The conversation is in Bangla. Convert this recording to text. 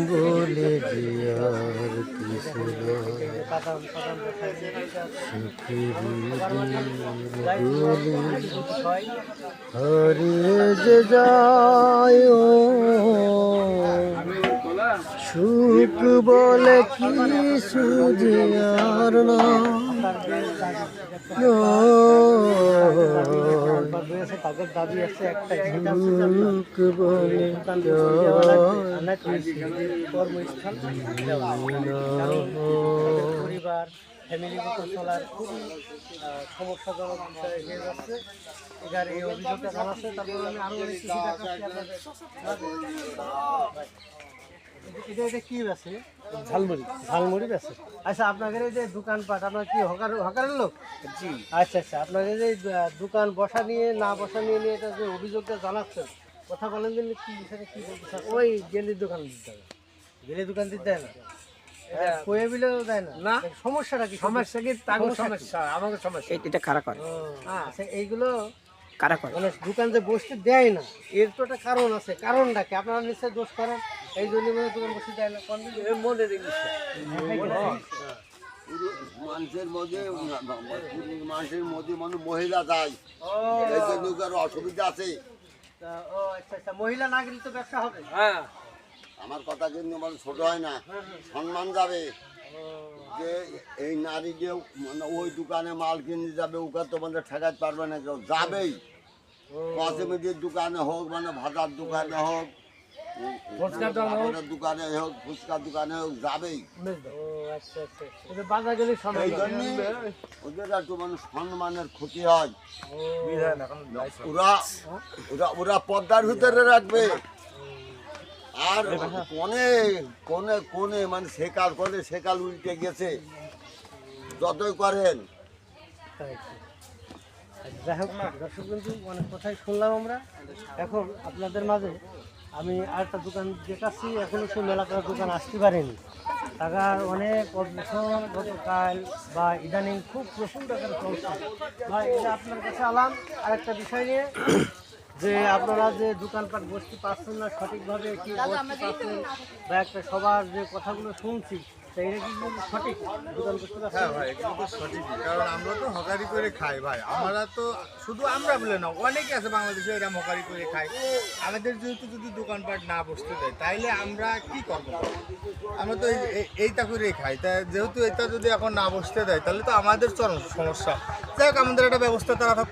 বলে যে আর কিছু হারিয়ে যে যায় সুখ বলে কিছু যে আর না পরিবার ফ্যামিলিগত চলার খুবই সমস্যাজনক বিষয় হয়ে যাচ্ছে। এবার এই অভিযোগটা জানাচ্ছে, তারপরে আমি আরো অনেক কিছু এটা কি আছে? ঝালমুড়ি। ঝালমুড়ি বেছে। আচ্ছা, আপনাদের এই যে দোকানপাট, আপনার কি হকারের লোক? জি। আচ্ছা আচ্ছা, আপনাদের যে দোকান বসা নিয়ে না বসা নিয়ে এটা যে অভিযোগটা জানাচ্ছেন, কথা বলেন যে কি বিষয়ে কি বলতে চান? ওই গেলির দোকান দিতে হবে। গেলির দোকান দিতে দেয় না? কয়ে বিলেও দেয় না? না। সমস্যাটা কি? সমস্যা কি? সমস্যা আমাকে সমস্যা এটা কারা করে? এইগুলো কারা করে? মানে দোকান যে বসতে দেয় না, এর তো একটা কারণ আছে। কারণটা কি? আপনারা নিশ্চয়ই দোষ করেন, এই জন্য মনে দোকান বসতে দেয় না। মনে মানুষের মধ্যে মানুষ মহিলা যায়, এই জন্য অসুবিধা আছে। ও আচ্ছা আচ্ছা, মহিলা না গেলে তো ব্যবসা হবে। হ্যাঁ, আমার কথা কিন্তু মানে ছোট হয় না, সম্মান যাবে যে এই নারী যে মানে ওই দোকানে মাল কিনে যাবে, ওকে তো মানে ঠেকাতে পারবে না, কেউ যাবেই। কসমেটির দোকানে হোক, মানে ভাজার দোকানে হোক, দোকানে হোক, ফুচকার দোকানে হোক, যাবেই। এই জন্য ওদের একটু মানে সম্মানের ক্ষতি হয়। ওরা পর্দার ভিতরে রাখবে, আর কোনে কোনে কোনে মানে সেকাল কোনে সেকাল উল্টে গেছে, যতই করেন। যাই হোক, দর্শক বন্ধু, অনেক কথাই শুনলাম আমরা। এখন আপনাদের মাঝে আমি আরেকটা দোকান দেখাচ্ছি। এখনো সেই মেলাটার দোকান আসতে পারেনি। টাকার অনেক অবসর গতকাল বা ইদানিং খুব প্রচুর টাকার চলছে। বা এটা আপনার কাছে আলাম আরেকটা বিষয় নিয়ে, যে আপনারা যে দোকানপাট বসতে পারছেন না সঠিকভাবে, কি বসতে পারছেন বা একটা সবার যে কথাগুলো শুনছি, এটা কি সঠিক? দোকান বসতে পারছেন? হ্যাঁ ভাই, এগুলো তো সঠিকই, কারণ আমরা তো হকারি করে খাই ভাই। আমরা তো শুধু আমরা বলে না, অনেকে আছে বাংলাদেশে এরা হকারি করে খায়। আমাদের যেহেতু যদি দোকানপাট না বসতে দেয়, তাইলে আমরা কি করবো? আমরা তো এইটা করেই খাই। তাই যেহেতু এটা যদি এখন না বসতে দেয়, তাহলে তো আমাদের চরম সমস্যা। যাই হোক, আমাদের একটা ব্যবস্থা তারা